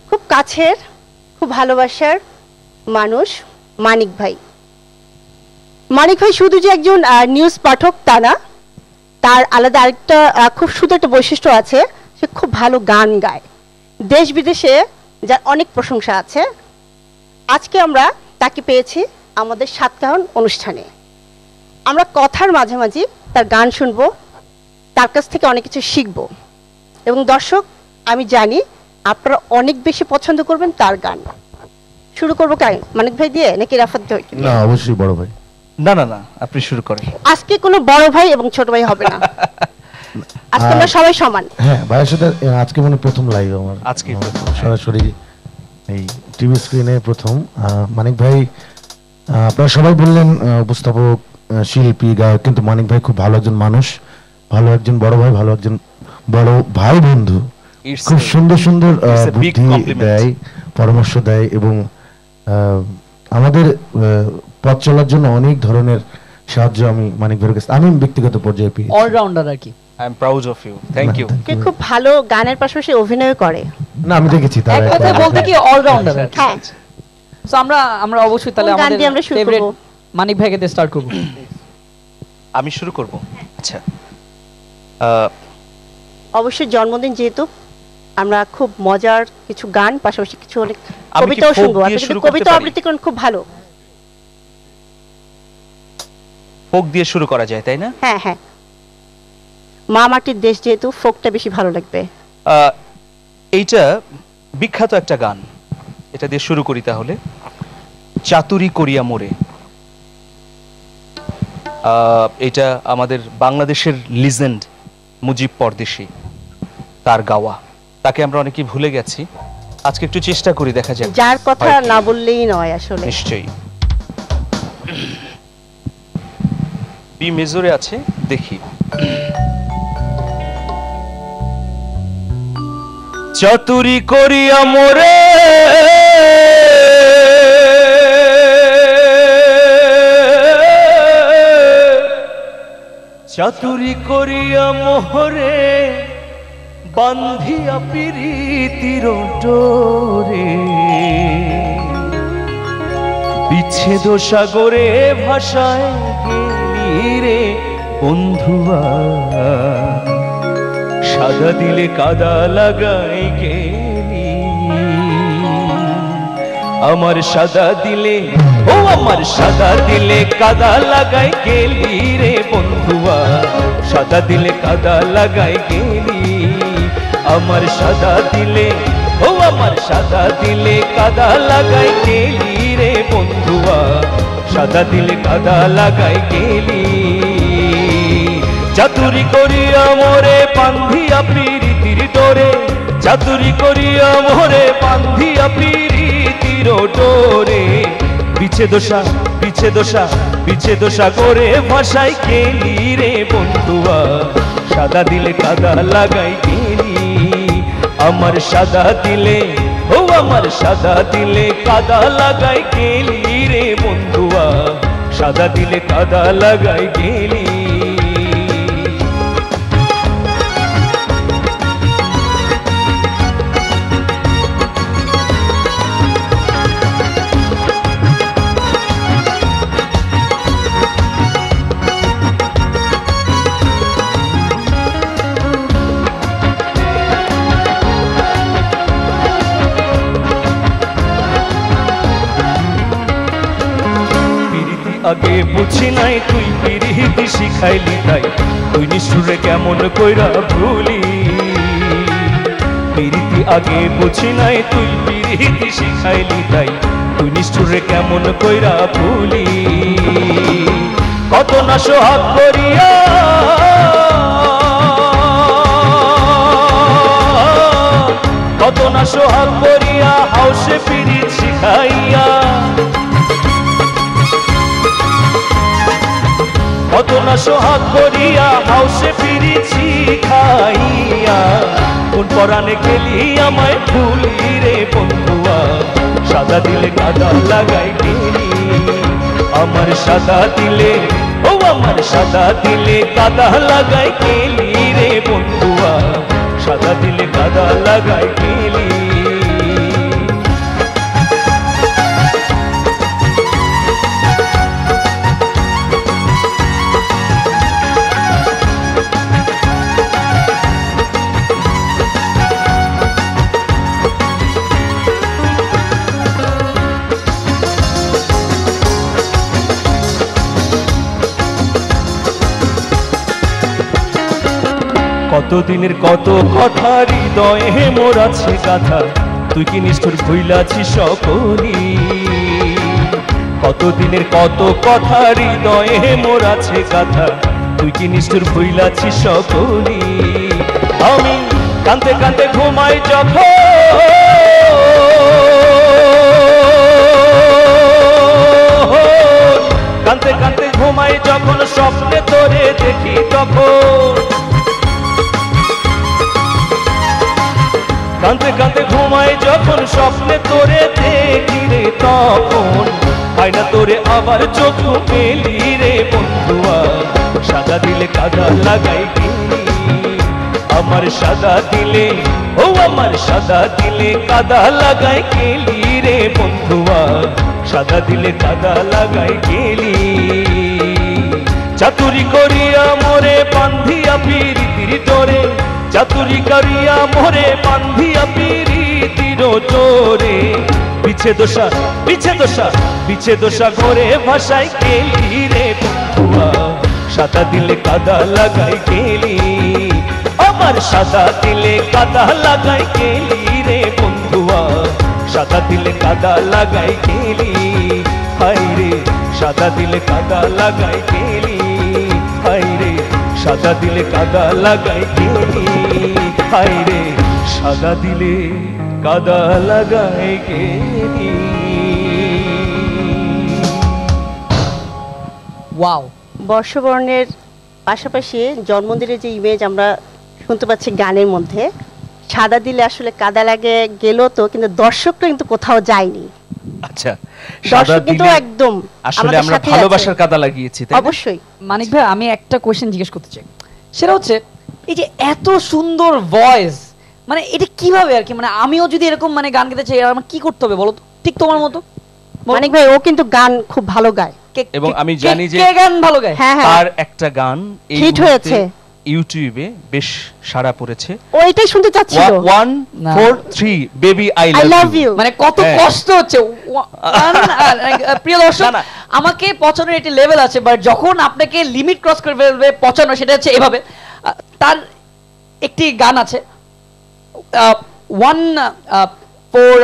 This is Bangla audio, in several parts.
খুব কাছের, খুব ভালোবাসার মানুষ মানিক ভাই। মানিক ভাই শুধু যে একজন নিউজ পাঠক তা না, তার আলাদা আরেকটা খুব সুন্দর একটা বৈশিষ্ট্য আছে, সে খুব ভালো গান গায়। দেশ বিদেশে যার অনেক প্রশংসা আছে। আজকে আমরা তাকে পেয়েছি আমাদের সাতকাহন অনুষ্ঠানে। আমরা কথার মাঝামাঝি তার গান শুনবো, তার কাছ থেকে অনেক কিছু শিখবো। এবং দর্শক, আমি জানি আপনারা অনেক বেশি পছন্দ করবেন তার গান। শুরু করবো মানিক ভাই দিয়ে নাকি রাফাত ভাই? না, অবশ্যই বড় ভাই। না না না, আপনি শুরু করেন। আজকে কোনো বড় ভাই এবং ছোট ভাই হবে না, আজকে আমরা সবাই সমান। হ্যাঁ, ভাইয়ের সাথে আজকে মানে প্রথম লাইভ আমার, আজকে সরাসরি এই টিভি স্ক্রিনে প্রথম। মানিক ভাই, আপনারা সবাই বললেন উপস্থাপক, শিল্পী, গায়ক, কিন্তু মানিক ভাই খুব ভালো একজন মানুষ, ভালো একজন বড় ভাই, ভালো একজন বড় ভাই বন্ধু। খুব সুন্দর সুন্দর বুদ্ধি দেয়, পরামর্শ দেয় এবং আমাদের পথ চলার জন্য অনেক ধরনের সাহায্য আমি মানিক ভাইয়ের কাছে আমি ব্যক্তিগত পর্যায়ে পেয়েছি। অলরাউন্ডার আর কি। I am proud of you, thank you. কে খুব ভালো গানের পাশাপাশি অভিনয় করে। না, আমি দেখেছি তার এক কথায় বলতে কি অলরাউন্ডার। হ্যাঁ, সো আমরা অবশ্যই তাহলে কোন গান দিয়ে আমরা আমাদের শুরু ফেভারিট করব? মানিক ভাইকে দিয়ে স্টার্ট করব। আমি শুরু করব। আচ্ছা, অবশ্যই জন্মদিন যেহেতু, আমরা খুব মজার কিছু গান পাশাপাশি কিছু অনেক আমি কি কবিতাও folk শুনবো। দিয়ে আপনি শুরু যদি করতে কবিতা পারি? আবৃত্তি করেন খুব ভালো। ফোক দিয়ে শুরু করা যায়, তাই না? হ্যাঁ হ্যাঁ, মা মাটির দেশ যেহেতু ফোকটা বেশি ভালো লাগবে। এইটা বিখ্যাত একটা গান, এটা দিয়ে শুরু করি তাহলে। চাতুরি করিয়া মোরে, এটা আমাদের বাংলাদেশের লিজেন্ড মুজিব পরদেশি, তার গাওয়া। তাকে আমরা অনেকেই ভুলে গেছি, আজকে একটু চেষ্টা করি, দেখা যাক। যার কথা না বললেই নয় আসলে। নিশ্চয়ই বি মেজরে আছে, দেখি। চাতুরি করিয়া মোরে চাতুরি করিয়া মোহরে বান্ধিয়া পিরিতির ডোরে বিচ্ছেদ সাগরে ভাষায় গেলি রে বন্ধুয়া সাদা দিলে কাদা লাগাই গেলি আমার সাদা দিলে ও আমার সাদা দিলে কাদা লাগাই গেলি রে বন্ধুয়া সাদা দিলে কাদা লাগাই গেলি আমার সাদা দিলে ও আমার সাদা দিলে কাদা লাগাই গেলি রে বন্ধুয়া সাদা দিলে কাদা লাগাই গেলি চাতুরি করিয়া মোরে বান্ধিয়া প্রীতির ডোরে চাতুরি করিয়া মোরে বান্ধিয়া প্রীতির ডোরে বিছে দোষা করে ভাষাই গেলি রে বন্ধুয়া সাদা দিলে কাদা লাগাই গেলি আমার সাদা দিলে ও আমার সাদা দিলে কাদা লাগাই গেলি রে বন্ধুয়া সাদা দিলে কাদা লাগাই গেলি আগে বুঝি নাই তুই পিরিতি শিখাইলি তাই তুই নিষ্ঠুরে কেমন কইরা ভুলি পিরিতি আগে বুঝি নাই তুই পিরিতি শিখাইলি তাই তুই নিষ্ঠুরে কেমন কইরা ভুলি কত না সোহাগ করিয়া কত না সোহাগ করিয়া হাউসে পিরিত শিখাইয়া কত না সোহাগ করিয়া হাউসে ফিরিছি খাইয়া কোন পরাণে গেলি আমায় ভুলি রে বন্ধুয়া সাদা দিলে কাদা লাগাই গেলি আমার সাদা দিলে ও আমার সাদা দিলে কাদা লাগাই গেলি রে বন্ধুয়া সাদা দিলে কাদা লাগাই গেলি কতদিনের কত কথা হৃদয়ে মোর আছে গাথা, তুই কি নিষ্ঠুর ভুইলাছিস সকলি। কতদিনের কত কথা হৃদয়ে মোর আছে গাথা, তুই কি নিষ্ঠুর ভুইলাছিস সকলি। আমি কাঁদতে কাঁদতে ঘুমাই যখন, কাঁদতে কাঁদতে ঘুমাই যখন স্বপ্নে তোরে দেখি তখন, কাঁদতে কাঁদতে ঘুমাই যখন স্বপ্নে তোরে দেখি রে তখন, হয় না তোরে আবার চোখ মেলি রে বন্ধুয়া। সাদা দিলে কাদা লাগাই গেলি আমার সাদা দিলে, ও আমার সাদা দিলে কাদা লাগাই গেলি রে বন্ধুয়া। সাদা দিলে কাদা লাগাই গেলি, চাতুরি করিয়া মোরে বান্ধিয়া পিরিতির ডোরে, চাতুরি করিয়া মোরে বান্ধিয়া পিরিতির ডোরে। পিছে দোষা পিছে দোষা পিছে দোষা ঘরে ভাষায় গেলি রে বন্ধুয়া। সাদা দিলে কাদা লাগাই গেলি আমার সাদা দিলে কাদা লাগাই গেলি রে বন্ধুয়া। সাদা দিলে কাদা লাগাই গেলি, হায় রে সাদা দিলে কাদা লাগাই গেলি, হায় রে সাদা দিলে কাদা লাগাই গেলি, হায় রে সাদা দিলে কাদা লাগাই গেলি। ওয়াও, বর্ষবরণের পাশাপাশি জন্মদিনের যে ইমেজ আমরা শুনতে পাচ্ছি গানের মধ্যে, সাদা দিলে আসলে কাদা লাগে গেল তো, কিন্তু দর্শকরা কিন্তু কোথাও যায়নি। আচ্ছা, সাদা দর্শক কিন্তু দিলে একদম আসলে আমাদের আমরা সাথেই ভালোবাসার আছে। কাদা লাগিয়েছি, তাই না? অবশ্যই। মানিক ভাই আমি একটা কোয়েশ্চেন জিজ্ঞেস করতে চাই, সেটা হচ্ছে এই যে এত সুন্দর ভয়েস, মানে এটা কিভাবে আর কি, মানে আমিও যদি এরকম মানে গান গাইতে চাই আমার কি করতে হবে বলো তো, ঠিক তোমার মতো? মানিক ভাই ও কিন্তু গান খুব ভালো গায়, এবং আমি জানি যে কে গান ভালো গায়। হ্যাঁ হ্যাঁ, তার একটা গান এই হিট মুহূর্তে হয়েছে, ইউটিউবে বেশ সাড়া পড়েছে, ও এটাই শুনতে চাচ্ছিল। 1 4 3 baby I I love love you. You. মানে কত হ্যাঁ। কষ্ট হচ্ছে। প্রিয় দর্শক, না, না। আমাকে পচানোর একটি লেভেল আছে, বাট যখন আপনাকে লিমিট ক্রস করে ফেলবে পচানো, সেটা হচ্ছে এভাবে। তার একটি গান আছে 1 4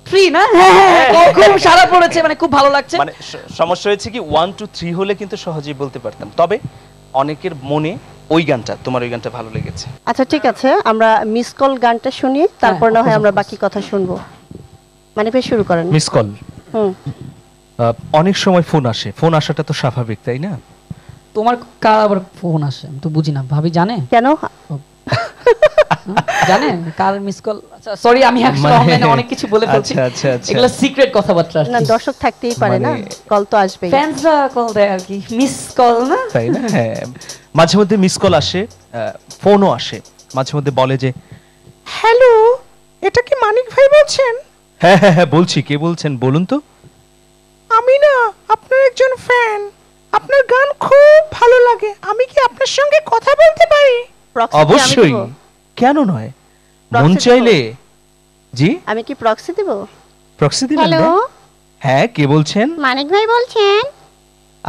3 না, হ্যাঁ, খুব সারা পড়েছে, মানে খুব ভালো লাগছে। মানে সমস্যা হয়েছে কি 1 2 3 হলে কিন্তু সহজেই বলতে পারতাম, তবে অনেকের মনে ওই গানটা, তোমার ওই গানটা ভালো লেগেছে। আচ্ছা ঠিক আছে, আমরা মিস কল গানটা শুনি, তারপর না হয় আমরা বাকি কথা শুনবো। মানিক ভাই শুরু করেন। মিস কল, হুম, অনেক সময় ফোন আসে, ফোন আসাটা তো স্বাভাবিক, তাই না? তোমার কার আবার ফোন আসে আমি তো বুঝি না, ভাবি জানে? কেন? জানে কার মিস কল? আচ্ছা সরি, আমি অনলাইনে অনেক কিছু বলে ফেলছি, আচ্ছা আচ্ছা আচ্ছা, এগুলো সিক্রেট কথাবার্তা। না দর্শক থাকতেই পারে না, কল তো আসবেই। ফ্যান্সরা কল দেয় আর কি, মিস কল না, তাই না? হ্যাঁ, মাঝে মধ্যে মিস কল আসে, ফোনও আসে, মাঝে মধ্যে বলে যে হ্যালো, এটা কি মানিক ভাই বলছেন? হ্যাঁ হ্যাঁ হ্যাঁ বলছি, কে বলছেন বলুন তো? আমি না আপনার একজন ফ্যান, আপনার গান খুব ভালো লাগে, আমি কি আপনার সঙ্গে কথা বলতে পারি? Proxy কি আমি অবশ্যই, দিব? কেন নয়, Proxy মন দিব? চাইলে। জি, আমি কি প্রক্সি দেব? প্রক্সি দিবেন? হ্যালো, হ্যাঁ, কে বলছেন? মানিক ভাই বলছেন?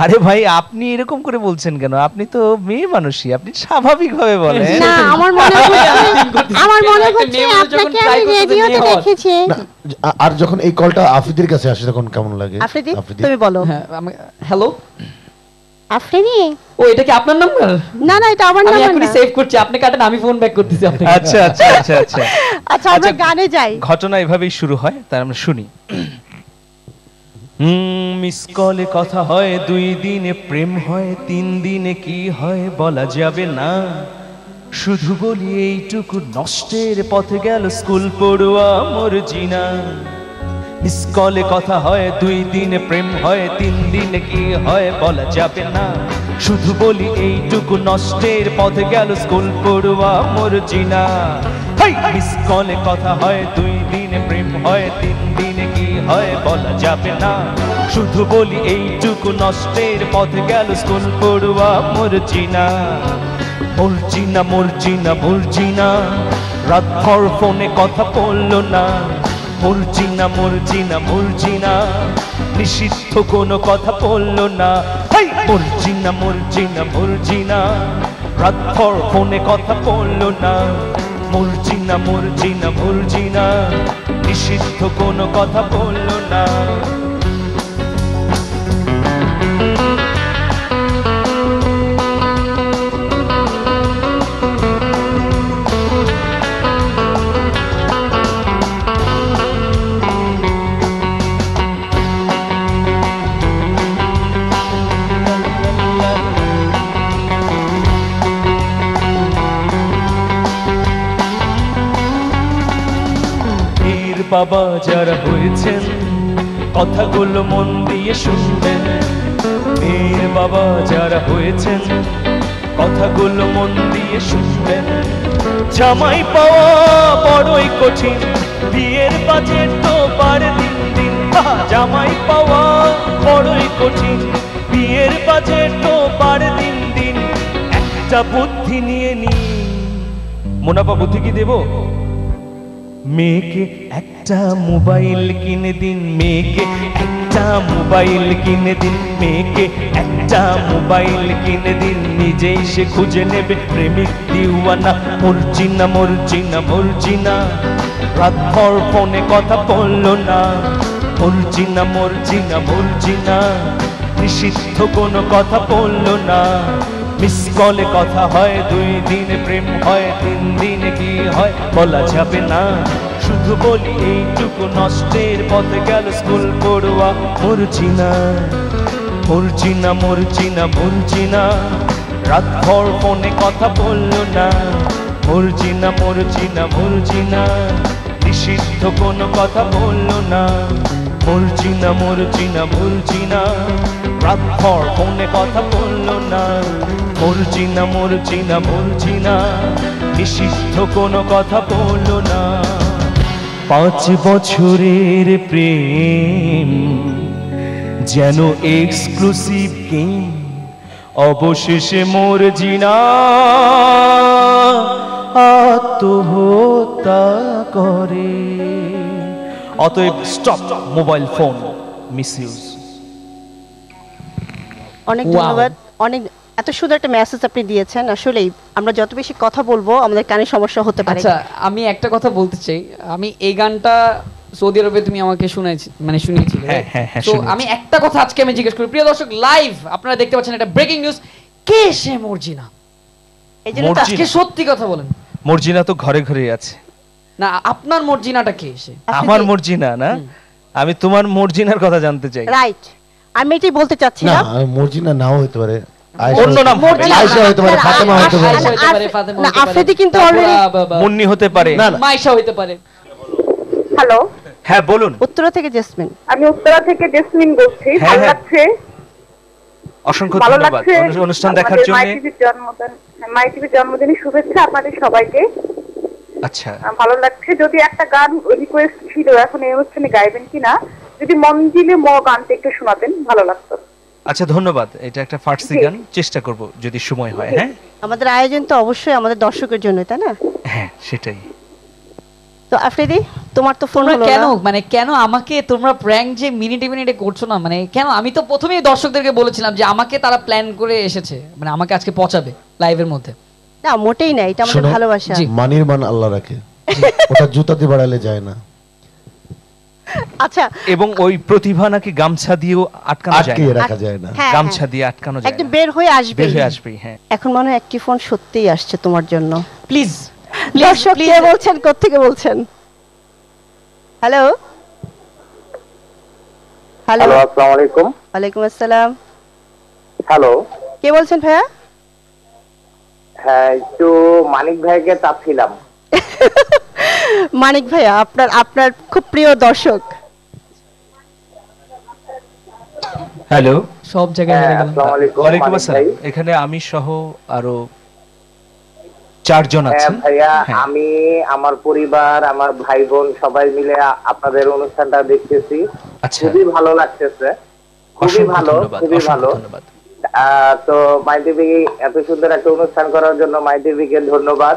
আরে ভাই, আপনি এরকম করে বলছেন কেন? আপনি তো মেয়ে মানুষই, আপনি স্বাভাবিকভাবে বলেন। না আমার মনে হচ্ছে, আমার মনে একটা হচ্ছে মেয়ে মানুষ যখন আপনাকে try আমি করতেছে রেডিওতে মেয়ে হওয়ার। দেখেছি। না, আর যখন এই কলটা আফ্রিদির কাছে আসে তখন কেমন লাগে? আফ্রিদি আফ্রিদি? তুমি বলো। হ্যাঁ, হ্যালো, আফ্রিদি? ও এটা কি আপনার নাম্বার? না না, এটা আমার আমি নাম্বার এখনই না। সেভ করছি, আপনি কাটেন, আমি ফোন ব্যাক করতেছি আপনাকে। আচ্ছা আচ্ছা আচ্ছা আচ্ছা, আচ্ছা আমরা গানে যাই। ঘটনা এভাবেই শুরু হয়, তার আমরা শুনি। মিস কলে কথা হয়, 2 দিনে প্রেম হয়, 3 দিনে কি হয় বলা যাবে না। শুধু বলি এইটুকু, নষ্টের পথে গেল স্কুল পড়ুয়া মোর জিনা। মিস কলে কথা হয়, 2 দিনে প্রেম হয়, 3 দিনে কি হয় বলা যাবে না। শুধু বলি এইটুকু, নষ্টের পথে গেল স্কুল পড়ুয়া মোর জিনা। মিস কলে কথা হয়, 2 দিনে প্রেম হয়, 3 দিনে কি হয় বলা যাবে না। শুধু বলি এইটুকু, নষ্টের পথে গেল স্কুল পড়ুয়া মোর জিনা। মোর জিনা মোর জিনা মোর জিনা, রাত ভর ফোনে কথা বললো না। মোর জিনা মোর জিনা মোর জিনা, নিষিদ্ধ কোনো কথা বললো না। মোর জিনা মোর জিনা মোর জিনা, রাতভর ফোনে কথা বললো না, মর্জিনা মর্জিনা মর্জিনা, নিষিদ্ধ কোনো কথা বললো না। বাবা যারা হয়েছেন কথাগুলো মন দিয়ে শুনবেন, মেয়ের বাবা যারা হয়েছেন কথাগুলো মন দিয়ে শুনবেন। জামাই পাওয়া বড়ই কঠিন, বিয়ের বাজেট তো বাড়ে দিন দিন। জামাই পাওয়া বড়ই কঠিন, বিয়ের বাজেট তো বাড়ে দিন দিন। একটা বুদ্ধি নিয়ে নি, মুনাফা বুদ্ধি কি দেব? মেয়েকে একটা মোবাইল কিনে দিন, মেয়েকে একটা মোবাইল কিনে দিন, মেয়েকে একটা মোবাইল কিনে দিন। নিজেই সে খুঁজে নেবে প্রেমিক দিওয়ানা, মর্জিনা মর্জিনা মর্জিনা, রাতভর ফোনে কথা বললো না, মর্জিনা মর্জিনা মর্জিনা, নিষিদ্ধ কোনো কথা বললো না। মিস কলে কথা হয় 2 দিন, প্রেম হয় 3 দিনে কি হয় বলা যাবে না। শুধু বলি এইটুকু, নষ্টের পথে গেল স্কুল পড়ুয়া মর্জিনা, মর্জিনা মর্জিনা মর্জিনা, রাতভর ফোনে কথা বললো না, মর্জিনা মর্জিনা মর্জিনা, নিষিদ্ধ কোনো কথা বললো না, মর্জিনা মর্জিনা মর্জিনা, রাতভর ফোনে কথা বললো না, মর্জিনা মর্জিনা মর্জিনা, নিষিদ্ধ কোনো কথা বললো না। 5 বছরের প্রেম যেন এক্সক্লুসিভ গেম, অবশেষে মর্জিনা আত্মহত্যা করে। অতএব স্টপ মোবাইল ফোন মিসইউজ। অনেক Wow. ধন্যবাদ। অনেক এত সুন্দর একটা মেসেজ আপনি দিয়েছেন। আসলেই আমরা যত বেশি কথা বলবো আমাদের কানে সমস্যা হতে পারে। আচ্ছা, আমি একটা কথা বলতে চাই। আমি এই গানটা সৌদি আরবে তুমি আমাকে শুনিয়েছিলে। হ্যাঁ, হ্যাঁ, হ্যাঁ, তো শুনিয়েছি। আমি একটা কথা আজকে আমি জিজ্ঞেস করি, প্রিয় দর্শক, লাইভ আপনারা দেখতে পাচ্ছেন, এটা ব্রেকিং নিউজ। কে সে মর্জিনা? এই জন্য তো মর্জিনা। আজকে সত্যি কথা বলেন মর্জিনা তো ঘরে ঘরে আছে। না, আপনার মর্জিনাটা কে সে? আমার মর্জিনা না, আমি তোমার মর্জিনার কথা জানতে চাই। রাইট, আমি এটাই বলতে না চাচ্ছিলাম। মর্জিনা নাও হতে পারে, অন্য নাম হবে। আয়েশা হতে পারে, ফাতেমা হতে পারে। আয়েশা হতে পারে, ফাতেমা না, হতে পারে, আফ্রিদি কিন্তু তারপর, already- মুন্নি হতে পারে। না, না। মাইশা হতে পারে। হ্যালো, হ্যাঁ বলুন। উত্তরা থেকে জেসমিন। আমি উত্তরা থেকে জেসমিন বলছি। হ্যাঁ, ভালো হ্যাঁ। লাগছে, অসংখ্য ভালো ধন্যবাদ লাগছে অনুষ্ঠান দেখার আমাদের জন্য। মাই টিভির জন্মদিনের শুভেচ্ছা আপনাদের সবাইকে। আচ্ছা, ভালো লাগছে। যদি একটা গান রিকোয়েস্ট ছিল, এখন এই অনুষ্ঠানে গাইবেন কিনা, যদি মন দিলে গানটা একটু শোনাতেন ভালো লাগতো। আচ্ছা ধন্যবাদ। এটা একটা ফার্সি গান, চেষ্টা করব যদি সময় হয়। হ্যাঁ আমাদের আয়োজন তো অবশ্যই আমাদের দর্শকের জন্য, তাই না? হ্যাঁ সেটাই। তো আফ্রিদি, তোমার তো ফোন তোমরা হলো কেন না। কেন আমাকে তোমরা প্র্যাঙ্ক যে মিনিটে মিনিটে করছো না, কেন? আমি তো প্রথমেই দর্শকদেরকে বলেছিলাম যে আমাকে তারা প্ল্যান করে এসেছে, আমাকে আজকে পচাবে লাইভের মধ্যে। না, মোটেই না, এটা আমাদের শোনো, ভালোবাসা। জি। মানির মান আল্লাহ রাখে, ওটা জুতা দিয়ে বাড়ালে যায় না, আচ্ছা, এবং ওই প্রতিভা নাকি গামছা দিয়েও আটকানো যায় আটকে না। রাখা যায় না। হ্যাঁ, গামছা হ্যাঁ। দিয়ে আটকানো যায় একদম না। বের হয়ে আসবে। বের হয়ে আসবেই। হ্যাঁ এখন মনে হয় একটি ফোন সত্যিই আসছে তোমার জন্য। প্লিজ দর্শক কে বলছেন, কোত্থেকে বলছেন? হ্যালো হ্যালো, আসসালামু আলাইকুম। ওয়ালাইকুম আসসালাম। হ্যালো, কে বলছেন ভাইয়া? হ্যাঁ, একটু মানিক ভাইকে চাচ্ছিলাম। মানিক ভাইয়া আপনার আপনার খুব প্রিয় দর্শক। হ্যালো, সব জায়গায় হ্যাঁ, হেরে গেলাম। আসসালামু আলাইকুম ওয়ালাইকুম মানিক আসসালাম। ভাই। এখানে আমি সহ আরো 4 জন হ্যাঁ আছেন। ভাইয়া, হ্যাঁ। আমি আমার পরিবার, আমার ভাই বোন সবাই মিলে আপনাদের অনুষ্ঠানটা দেখতেছি। আচ্ছা, খুবই ভালো লাগতেছে, খুবই অসংখ্য ভালো, ধন্যবাদ, খুবই অসংখ্য ভালো। ধন্যবাদ। তো মাই টিভি এত সুন্দর একটা অনুষ্ঠান করার জন্য মাই টিভিকে ধন্যবাদ।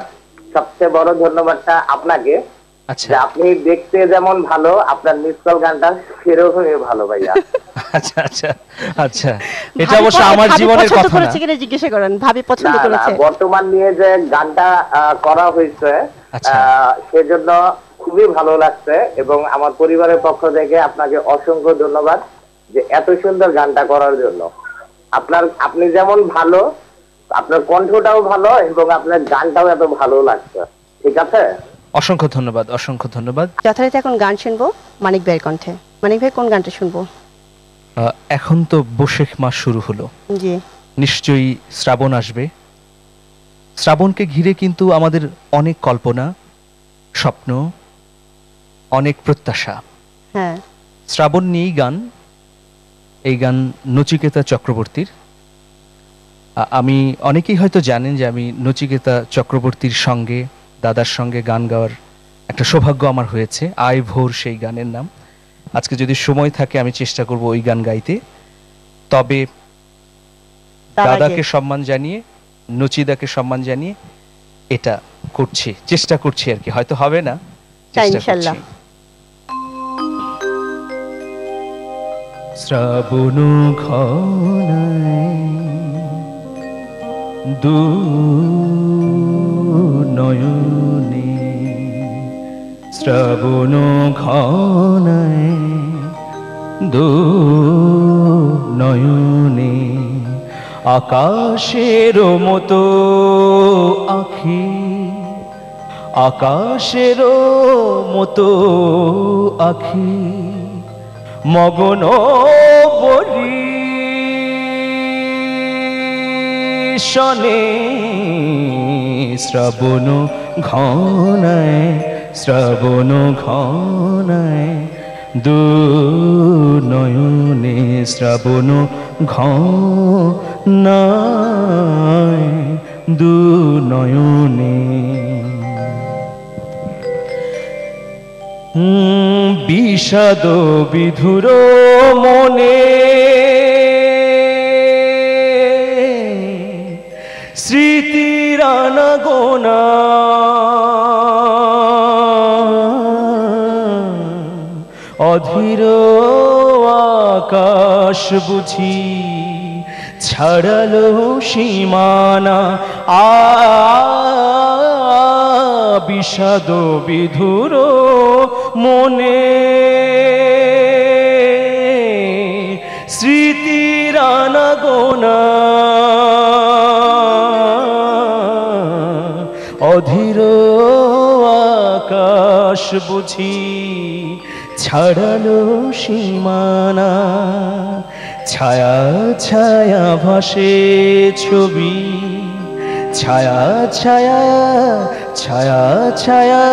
সবচেয়ে বড় ধন্যবাদটা আপনাকে, আচ্ছা যে আপনি দেখতে যেমন ভালো, আপনার মিস কল গানটা সেরকমই ভালো ভাইয়া। আচ্ছা আচ্ছা আচ্ছা, এটা ভাবি অবশ্য আমার ভাবি জীবনের পছন্দ কথা না। করেছে কিনা জিজ্ঞাসা করেন, ভাবি পছন্দ না, করেছে? বর্তমান নিয়ে যে গানটা করা হয়েছে, আচ্ছা। সেজন্য খুবই ভালো লাগছে, এবং আমার পরিবারের পক্ষ থেকে আপনাকে অসংখ্য ধন্যবাদ যে এত সুন্দর গানটা করার জন্য। আপনি যেমন ভালো, আপনার কণ্ঠটাও ভালো, এবং আপনার গানটাও এত ভালো লাগছে। ঠিক আছে, অসংখ্য ধন্যবাদ, অসংখ্য ধন্যবাদ। যথারীতি এখন গান শুনবো মানিক ভাইয়ের কণ্ঠে। মানিক ভাই কোন গানটা শুনবো? এখন তো বৈশাখ মাস শুরু হলো, জি, নিশ্চয়ই শ্রাবণ আসবে। শ্রাবণকে ঘিরে কিন্তু আমাদের অনেক কল্পনা, স্বপ্ন, অনেক প্রত্যাশা। হ্যাঁ, শ্রাবণ নিয়েই গান, এই গান নচিকেতা চক্রবর্তীর। আমি অনেকেই হয়তো জানেন যে আমি নচিকেতা চক্রবর্তীর সঙ্গে, দাদার সঙ্গে গান গাওয়ার একটা সৌভাগ্য আমার হয়েছে। আয় ভোর সেই গানের নাম। আজকে যদি সময় থাকে আমি চেষ্টা করব ওই গান গাইতে। তবে তার আগে দাদাকে সম্মান জানিয়ে, নচিদাকে সম্মান জানিয়ে এটা করছি, চেষ্টা করছি আর কি। হয়তো হবে না, চেষ্টা ইনশাল্লাহ। করছি। শ্রাবণ ঘনায় দু নয়নে, শ্রাবণ ঘনায় দু নয়নে, আকাশের মতো আখি, আকাশের মতো আখি, মগন বরিশনে, শ্রাবণ ঘনায়, শ্রাবণ ঘনায় দু নয়নে, শ্রাবণ ঘনায় দু নয়নে। বিষাদ বিধুর মনে, স্মৃতির আনাগোনা, অধীর আকাশ বুঝি ছাড়ালো সীমানা, বিষাদ বিধুর মনে, স্মৃতির আনাগোনা, অধীর আকাশ বুঝি ছাড়ালো সীমানা, ছায়া ছায়া ভাসে ছবি, ছায়া ছায়া ছায়া ছায়া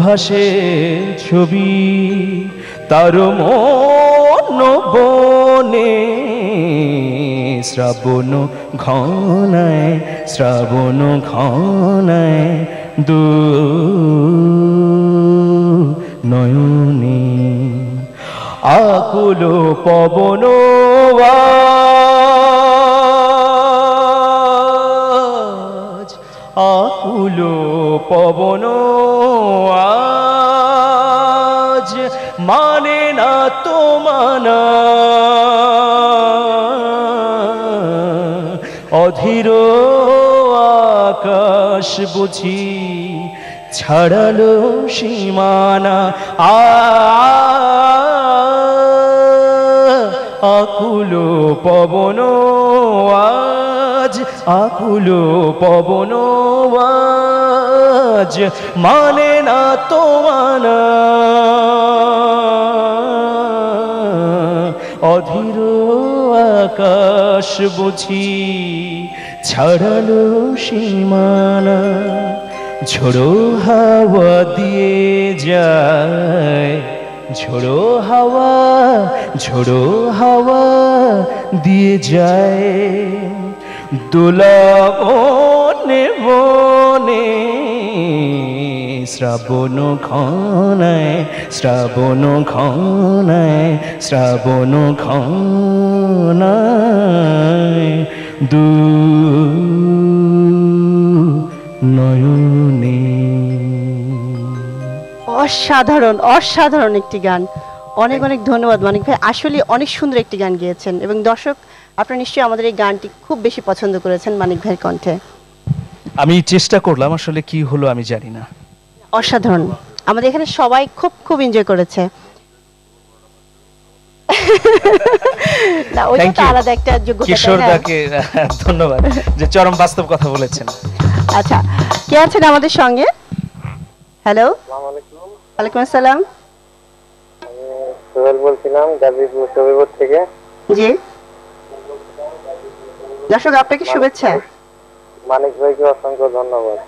ভাসে ছবি, তার মন বনে, শ্রাবণ ঘনায়, শ্রাবণ ঘনায় দু নয়নে, আকুল পবন আজ, আকুল পবন আজ, মানে না তো মানা, অধীর আকাশ বুঝি ছাড়ালো সীমানা, আকুল পবন আজ, আকুল পবন আজ, মানে না তো মানা, অধীর আকাশ বুঝি ছাড়ালো সীমানা, ঝোড়ো হাওয়া দিয়ে যায়, ঝোড়ো হাওয়া, ঝোড়ো হাওয়া দিয়ে যায়, দোলা বনে বনে, শ্রাবণ ঘনায়, শ্রাবণ ঘনায়, শ্রাবণ ঘনায় দু নয়নে। অসাধারণ অসাধারণ একটি গান। অনেক অনেক ধন্যবাদ মানিক ভাই, আসলে অনেক সুন্দর একটি গান গেয়েছেন এবং দর্শক আপনারা নিশ্চয়ই আমাদের এই গানটি খুব বেশি পছন্দ করেছেন মানিক ভাইয়ের কণ্ঠে। আমি চেষ্টা করলাম, আসলে কি হলো আমি জানি না। অসাধারণ, আমাদের এখানে সবাই খুব খুব এনজয় করেছে। না ওইটা Thank তো you. আলাদা একটা যোগ্যতা, তাই না? কিশোরদাকে ধন্যবাদ যে চরম বাস্তব কথা বলেছেন। আচ্ছা, কে আছেন আমাদের সঙ্গে? হ্যালো, ওয়ালাইকুম আসসালাম। সোহেল বলছিলাম গাজীপুর সবিপুর থেকে। জি দর্শক আপনাকে শুভেচ্ছা। মানিক ভাইকে অসংখ্য ধন্যবাদ।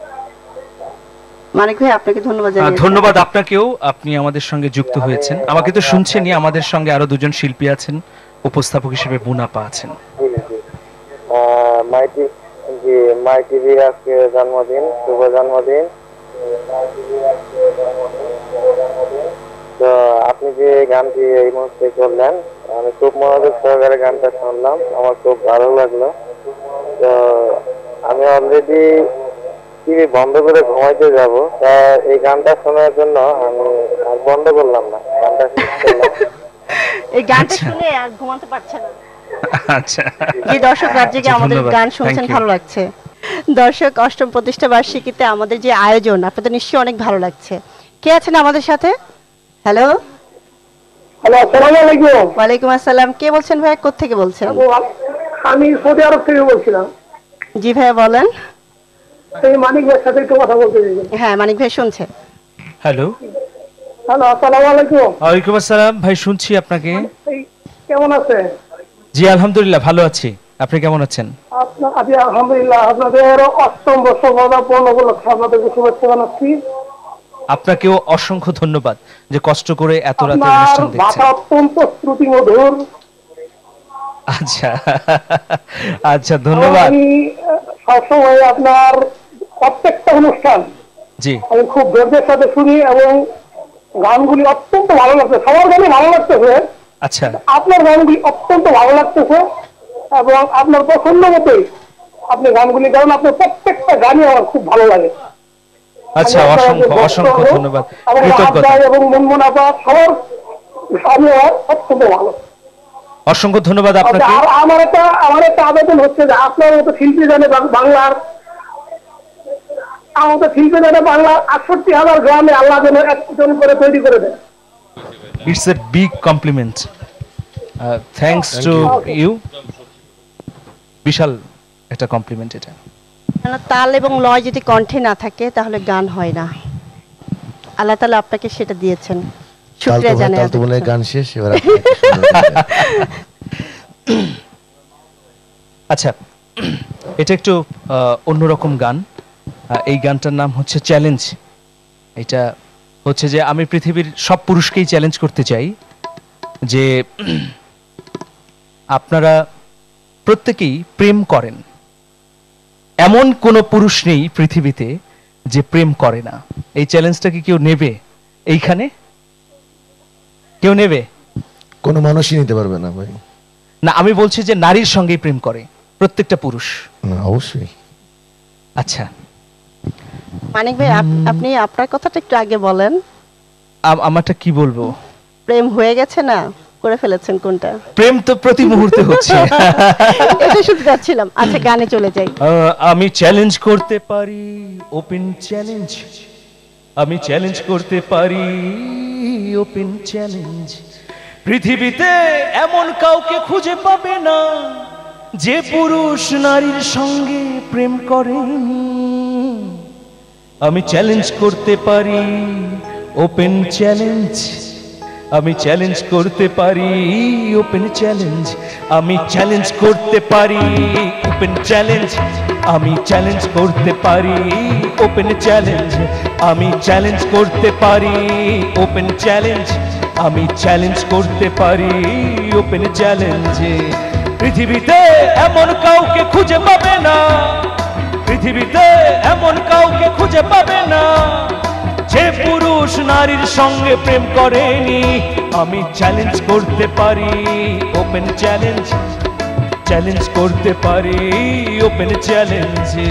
মানিক ভাই আপনাকে ধন্যবাদ জানাই। ধন্যবাদ আপনাকেও, আপনি আমাদের সঙ্গে যুক্ত হয়েছেন। আমাকে তো শুনছেনই, আমাদের সঙ্গে আরো দুজন শিল্পী আছেন, উপস্থাপক হিসেবে মুনাপা আছেন। মাইটি ভির আজকে জন্মদিন, শুভ জন্মদিন। তো আপনি যে গানটি এই মুহূর্তে করলেন, আমি খুব মনোযোগ সহকারে গানটা শুনলাম, আমার খুব ভালো লাগলো। তো আমি অলরেডি টিভি বন্ধ করে ঘুমাইতে যাব, তা এই গানটা শোনার জন্য আমি আর বন্ধ করলাম না, গানটা শুনলাম। এই গানটা শুনে আর ঘুমাতে পারছে না। আচ্ছা, যে দর্শক রাজ্যে আমাদের ধন্যবাদ। গান শুনছেন, Thank you. ভালো লাগছে। দর্শক অষ্টম প্রতিষ্ঠা বার্ষিকীতে আমাদের যে আয়োজন আপনাদের নিশ্চয়ই অনেক ভালো লাগছে। কে আছেন আমাদের সাথে? হ্যালো, হ্যালো, আসসালামু আলাইকুম। ওয়ালাইকুম আসসালাম। কে বলছেন ভাই, কোত্থেকে বলছেন? আমি সৌদি আরব থেকে বলছিলাম। জি ভাইয়া বলেন। এই মানিক ভাইয়ের সাথে একটু কথা বলতে চাই। হ্যাঁ মানিক ভাই শুনছে। হ্যালো, হ্যালো, আসসালামু আলাইকুম। ওয়ালাইকুম আসসালাম ভাই, শুনছি আপনাকে। এই কেমন আছেন? জি আলহামদুলিল্লাহ ভালো আছি, আপনি কেমন আছেন? আছি আলহামদুলিল্লাহ। আপনাদের অষ্টম বর্ষ পদার্পণ উপলক্ষে আপনাদেরকে শুভেচ্ছা জানাচ্ছি। আপনাকেও অসংখ্য ধন্যবাদ যে কষ্ট করে এত রাতে আপনার অনুষ্ঠান দেখছেন। ভাষা অত্যন্ত শ্রুতিমধুর। আচ্ছা আচ্ছা, ধন্যবাদ। আমি সবসময় আপনার প্রত্যেকটা অনুষ্ঠান জি আমি খুব ধৈর্যের সাথে শুনি এবং গানগুলি অত্যন্ত ভালো লাগছে। সবার গানই ভালো লাগতেছে, আচ্ছা, আপনার গানগুলি অত্যন্ত ভালো লাগতেছে এবং আপনার পছন্দ মতোই আপনি গানগুলি গান। আপনার প্রত্যেকটা গানই আমার খুব ভালো লাগে। আচ্ছা, আমি আপনার অসংখ্য যে অসংখ্য বক্তব্য ধন্যবাদ, এবং কৃতজ্ঞতা। আড্ডা এবং মনমনাপা সবার গানই আমার অত্যন্ত ভালো। অসংখ্য ধন্যবাদ আচ্ছা, আপনাকে। আর আমার একটা আবেদন হচ্ছে যে আপনার মতো শিল্পী জানে বাংলার, আমার মতো শিল্পী জানে বাংলার ৬৮,০০০ গ্রামে আল্লাহ যেন একজন করে তৈরি করে দেন। It's a big compliment, thanks to you. বিশাল একটা কমপ্লিমেন্ট এটা। কেন তাল এবং লয় যদি কণ্ঠে না থাকে তাহলে গান হয় না। আল্লাহ তাআলা আপনাকে সেটা দিয়েছেন, শুকরিয়া জানাই। তাল তো বলে গান শেষ, এবার আপনি একটা সুন্দর গান। আচ্ছা, এটা একটু অন্যরকম গান। এই গানটার নাম হচ্ছে চ্যালেঞ্জ। এটা হচ্ছে যে আমি পৃথিবীর সব পুরুষকেই চ্যালেঞ্জ করতে চাই যে আপনারা প্রত্যেকেই প্রেম করেন। এমন কোনো পুরুষ নেই পৃথিবীতে যে প্রেম করে না। এই চ্যালেঞ্জটা কি কেউ নেবে? এইখানে কেউ নেবে? কোনো মানুষই নিতে পারবে না ভাই। না, আমি বলছি যে নারীর সঙ্গেই প্রেম করে প্রত্যেকটা পুরুষ। না, অবশ্যই। আচ্ছা, মানিক ভাই আপনি আপনার কথাটা একটু আগে বলেন। আমারটা কি বলবো? প্রেম হয়ে গেছে না করে ফেলেছেন কোনটা? প্রেম তো প্রতি মুহূর্তে হচ্ছে। এটা শুনতে যাচ্ছিলাম। আচ্ছা গানে চলে যাই। আমি চ্যালেঞ্জ করতে পারি, ওপেন চ্যালেঞ্জ। আমি চ্যালেঞ্জ করতে পারি, ওপেন চ্যালেঞ্জ। পৃথিবীতে এমন কাউকে খুঁজে পাবে না যে পুরুষ নারীর সঙ্গে প্রেম করেনি। আমি চ্যালেঞ্জ করতে পারি, ওপেন চ্যালেঞ্জ। আমি চ্যালেঞ্জ করতে পারি, ওপেন চ্যালেঞ্জ। আমি চ্যালেঞ্জ করতে পারি, ওপেন চ্যালেঞ্জ। আমি চ্যালেঞ্জ করতে পারি, ওপেন চ্যালেঞ্জ। আমি চ্যালেঞ্জ করতে পারি, ওপেন চ্যালেঞ্জ। আমি চ্যালেঞ্জ করতে পারি, ওপেন চ্যালেঞ্জে। পৃথিবীতে এমন কাউকে খুঁজে পাবে না, পৃথিবীতে এমন কাউকে খুঁজে পাবে না যে পুরুষ নারীর সঙ্গে প্রেম করেনি। আমি চ্যালেঞ্জ করতে পারি, ওপেন চ্যালেঞ্জ। চ্যালেঞ্জ করতে পারি, ওপেন চ্যালেঞ্জে।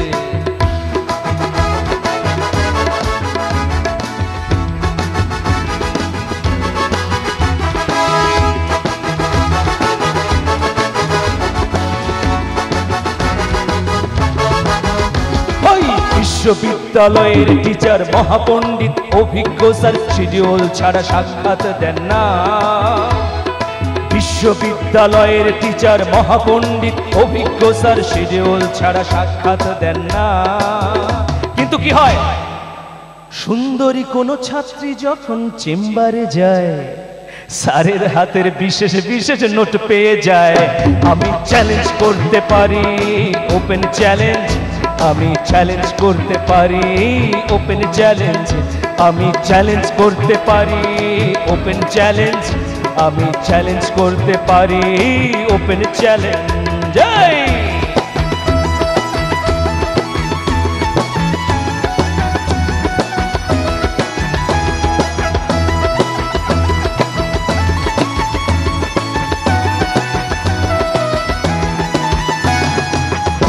বিশ্ববিদ্যালয়ের টিচার মহাপণ্ডিত অভিজ্ঞ স্যার শিডিউল ছাড়া সাক্ষাৎ দেন না। বিশ্ববিদ্যালয়ের টিচার মহাপণ্ডিত অভিজ্ঞ স্যার শিডিউল ছাড়া সাক্ষাৎ দেন না। কিন্তু কি হয়, সুন্দরী কোনো ছাত্রী যখন চেম্বারে যায়, স্যারের হাতের বিশেষ বিশেষ নোট পেয়ে যায়। আমি চ্যালেঞ্জ করতে পারি, ওপেন চ্যালেঞ্জ, আমি চ্যালেঞ্জ করতে পারি, ওপেন চ্যালেঞ্জ, আমি চ্যালেঞ্জ করতে পারি, ওপেন চ্যালেঞ্জ, আমি চ্যালেঞ্জ করতে পারি, ওপেন চ্যালেঞ্জ।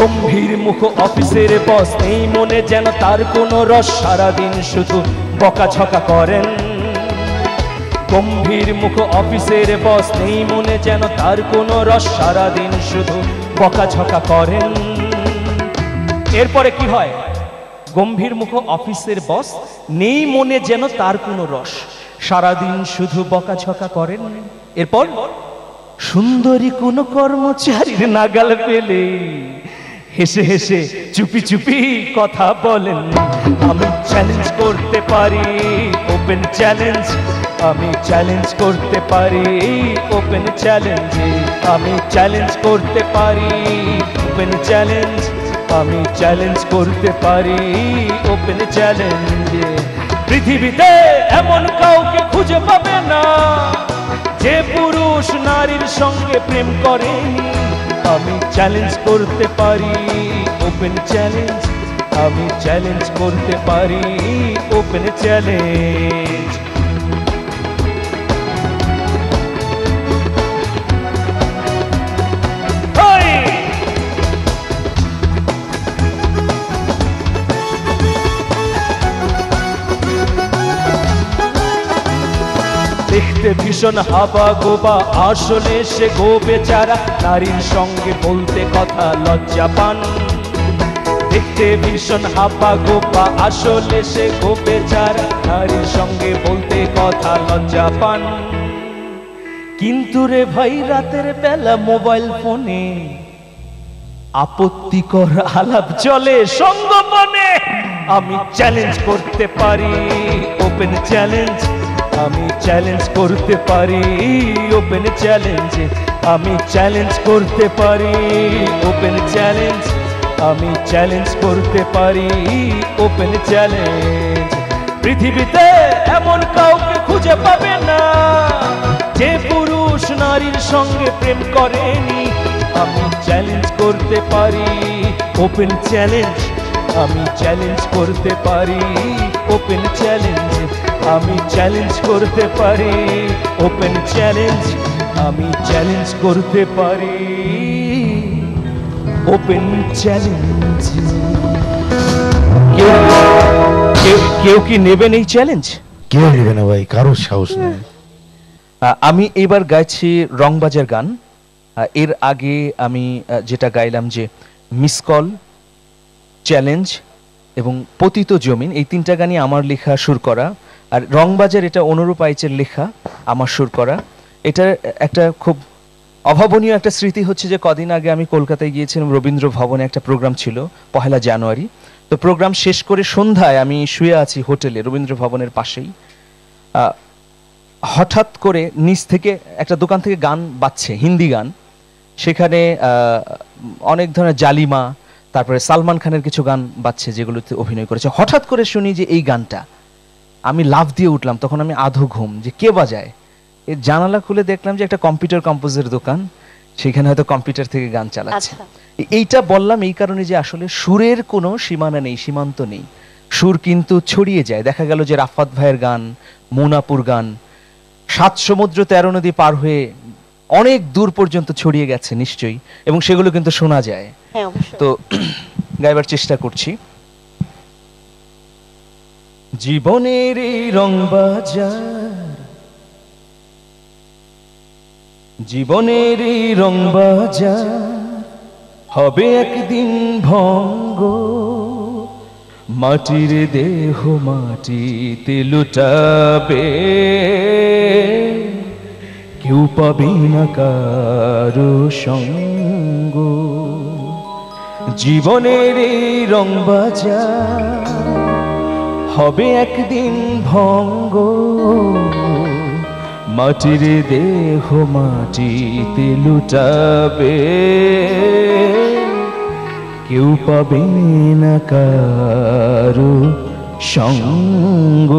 গম্ভীর মুখ অফিসের বস, নেই মনে যেন তার কোনো রস, সারাদিন শুধু বকাঝকা করেন। গম্ভীর মুখ অফিসের বস, নেই মনে যেন তার কোনো রস, সারাদিন শুধু বকাঝকা করেন। এরপরে কি হয়, গম্ভীর মুখ অফিসের বস, নেই মনে যেন তার কোনো রস, সারাদিন শুধু বকাঝকা করেন। এরপর সুন্দরী কোনো কর্মচারীর নাগাল পেলে হেসে হেসে চুপি চুপি কথা বলেন। আমি চ্যালেঞ্জ করতে পারি, ওপেন চ্যালেঞ্জ, আমি চ্যালেঞ্জ করতে পারি, ওপেন চ্যালেঞ্জ, আমি চ্যালেঞ্জ করতে পারি, ওপেন চ্যালেঞ্জ, আমি চ্যালেঞ্জ করতে পারি, ওপেন চ্যালেঞ্জ। পৃথিবীতে এমন কাউকে খুঁজে পাবে না যে পুরুষ নারীর সঙ্গে প্রেম করেনি। আমি চ্যালেঞ্জ করতে পারি, ওপেন চ্যালেঞ্জ, আমি চ্যালেঞ্জ করতে পারি, ওপেন চ্যালেঞ্জ। দেখতে ভীষণ হাবা গোবা, আসলে সে গো বেচারা, নারীর সঙ্গে বলতে কথা লজ্জা পান। দেখতে ভীষণ হাবা গোবা, আসলে সে গো বেচারা, নারীর সঙ্গে বলতে কথা লজ্জা পান। কিন্তু রে ভাই, রাতের বেলা মোবাইল ফোনে আপত্তিকর আলাপ চলে সঙ্গমনে। আমি চ্যালেঞ্জ করতে পারি, ওপেন চ্যালেঞ্জ, আমি চ্যালেঞ্জ করতে পারি, ওপেন চ্যালেঞ্জ, আমি চ্যালেঞ্জ করতে পারি, ওপেন চ্যালেঞ্জ, আমি চ্যালেঞ্জ করতে পারি, ওপেন চ্যালেঞ্জ। পৃথিবীতে এমন কাউকে খুঁজে পাবে না যে পুরুষ নারীর সঙ্গে প্রেম করেনি। আমি চ্যালেঞ্জ করতে পারি, ওপেন চ্যালেঞ্জ, আমি চ্যালেঞ্জ করতে পারি, ওপেন চ্যালেঞ্জ, আমি চ্যালেঞ্জ করতে পারি, ওপেন চ্যালেঞ্জ, আমি চ্যালেঞ্জ করতে পারি, ওপেন চ্যালেঞ্জ। কেউ কি নেবেন এই চ্যালেঞ্জ? কেউ নেবে না ভাই, কারোর সাহস নেই। আমি এবার গাইছি রংবাজের গান। এর আগে আমি যেটা গাইলাম যে মিস কল, চ্যালেঞ্জ এবং পতিত জমিন, এই তিনটা গানই আমার লেখা, সুর করা। আর রংবাজার এটা অনুরূপ আইচের লেখা, আমার সুর করা। এটার একটা খুব অভাবনীয় একটা স্মৃতি হচ্ছে যে কদিন আগে আমি কলকাতায় গিয়েছিলাম, রবীন্দ্র ভবনে একটা প্রোগ্রাম ছিল 1 জানুয়ারি। তো প্রোগ্রাম শেষ করে সন্ধ্যায় আমি শুয়ে আছি হোটেলে, রবীন্দ্র ভবনের পাশেই। হঠাৎ করে নিচ থেকে একটা দোকান থেকে গান বাজছে, হিন্দি গান। সেখানে অনেক ধরনের জালিমা, তারপরে সালমান খানের কিছু গান বাজছে যেগুলোতে অভিনয় করেছে। হঠাৎ করে শুনি যে এই গানটা, আমি লাফ দিয়ে উঠলাম। তখন আমি আধো ঘুম, যে কে বাজায়। এই জানালা খুলে দেখলাম যে একটা কম্পিউটার কম্পোজের দোকান, সেখানে হয়তো কম্পিউটার থেকে গান চালাচ্ছে। এইটা বললাম এই কারণে যে আসলে সুরের কোনো সীমানা নেই, সীমান্ত নেই। সুর কিন্তু ছড়িয়ে যায়। দেখা গেল যে রাফাত ভাইয়ের গান, মুনাপুর গান 7 সমুদ্র 13 নদী পার হয়ে অনেক দূর পর্যন্ত ছড়িয়ে গেছে নিশ্চয়ই, এবং সেগুলো কিন্তু শোনা যায়। তো গাইবার চেষ্টা করছি। জীবনের এই রংবাজার, জীবনের এই রংবাজার হবে একদিন ভঙ্গ, মাটির দেহ মাটিতে লুটাবে, কেউ পাবে না কারো সঙ্গ। জীবনের এই রং বাজার হবে একদিন ভঙ্গ, মাটির দেহ মাটিতে লুটাবে, কেউ পাবে না কারো সঙ্গ।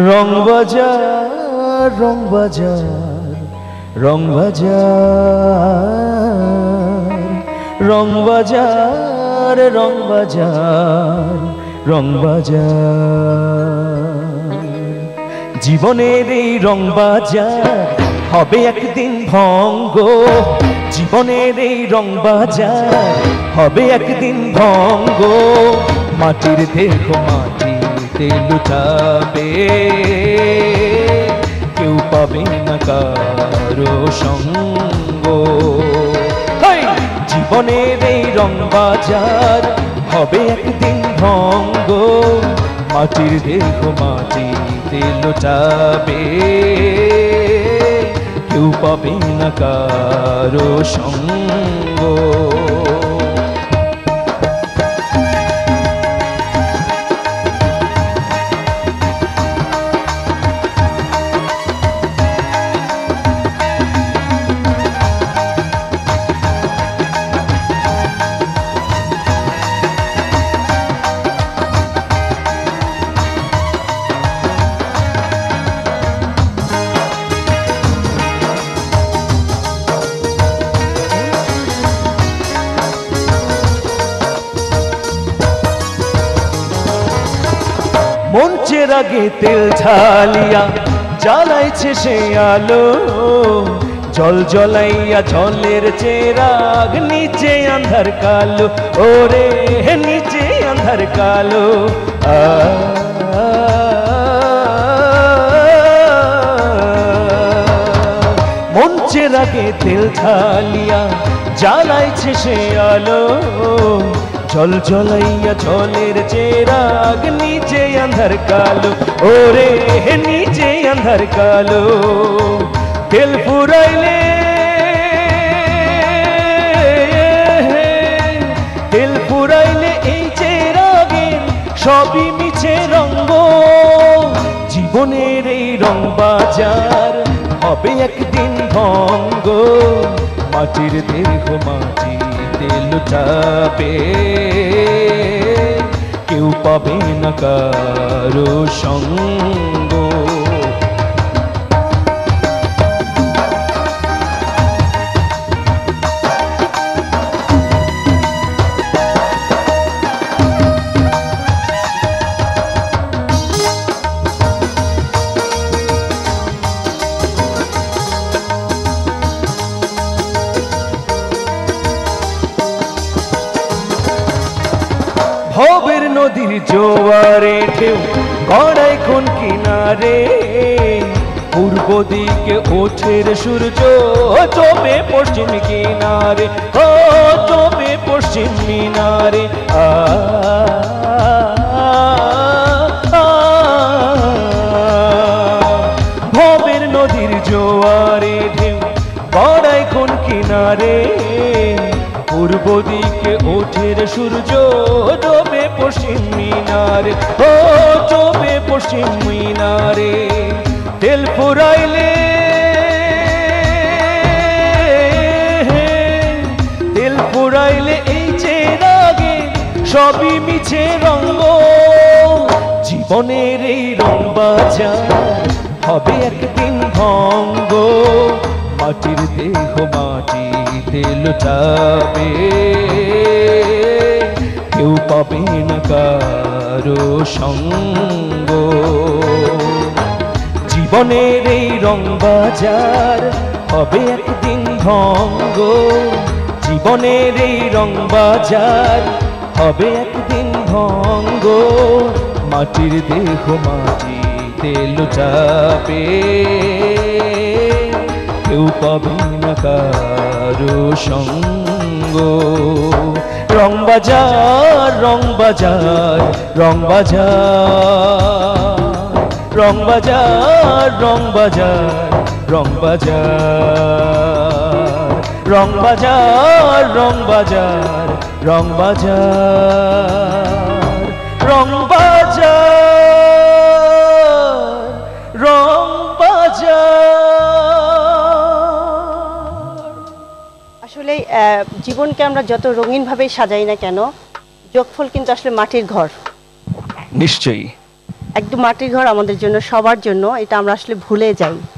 রং বাজার রং বাজার রং বাজার রং বাজার রং বাজার রং বাজার। জীবনের এই রং বাজার হবে একদিন ভঙ্গ, জীবনের এই রং বাজার হবে একদিন ভঙ্গ, মাটির দেহ মাটিতে লুটাবে, কেউ পাবে না কারো সঙ্গ। জীবনের এই রং বাজার হবে একদিন ভঙ্গ, মাটির দেহ মাটিতে লুটাবে, কেউ পাবে না কারো সঙ্গ। মঞ্চের আগে তেল ঢালিয়া জ্বালাইছে সে আলো, জল জ্বলাইয়া জলের চেরাগ, নিচে আন্ধার কালো, ওরে নিচে আন্ধার কালো। মঞ্চের আগে তেল ঢালিয়া জ্বালাইছে সে আলো, জল জ্বলাইয়া জলের চেরাগ, নিচে আন্ধার কালো, ওরে নিচে আন্ধার কালো। তেল ফুরাইলে তেল ফুরাইলে এই চেরাগের সবই মিছে রঙ্গ, জীবনের এই রং বাজার হবে একদিন ভঙ্গ, মাটির দেহ মাটিতে লুটাবে, কেউ পাবে না কারো সঙ্গ। ভবের নদীর জোয়ারে ঢেউ গড়াই কোন কিনারে, পূর্ব দিকে ওঠের সূর্য জমে পশ্চিম কিনারে, ও জমে পশ্চিম মিনারে। ভবের নদীর জোয়ারে ঢেউ গড়াই কোন কিনারে, পূর্ব দিকে ওঠের সূর্য ডোবে পশ্চিম মিনারে, ও ডোবে পশ্চিম মিনারে। তেল ফুরাইলে তেল ফুরাইলে এই চেরাগে সবই মিছে রঙ্গ, জীবনের এই রং বাজার হবে একদিন ভঙ্গ, মাটির দেহ মাটিতে লুটাবে, কেউ পাবে না কারো সঙ্গ। জীবনের এই রং বাজার হবে একদিন ভঙ্গ, জীবনের এই রং বাজার হবে একদিন ভঙ্গ, মাটির দেহ মাটিতে লুটাবে, কেউ পাবে না কারো সঙ্গ। সঙ্গ রং বাজার রং বাজার রং বাজার রং বাজার রং বাজার রং বাজার রং বাজার রং বাজার রং বাজার রং বাজার রং বাজার। আসলে জীবনকে আমরা যত রঙিনভাবে সাজাই না কেন, যোগফল কিন্তু আসলে মাটির ঘর। নিশ্চয়ই। একদম মাটির ঘর আমাদের জন্য, সবার জন্য। এটা আমরা আসলে ভুলে যাই।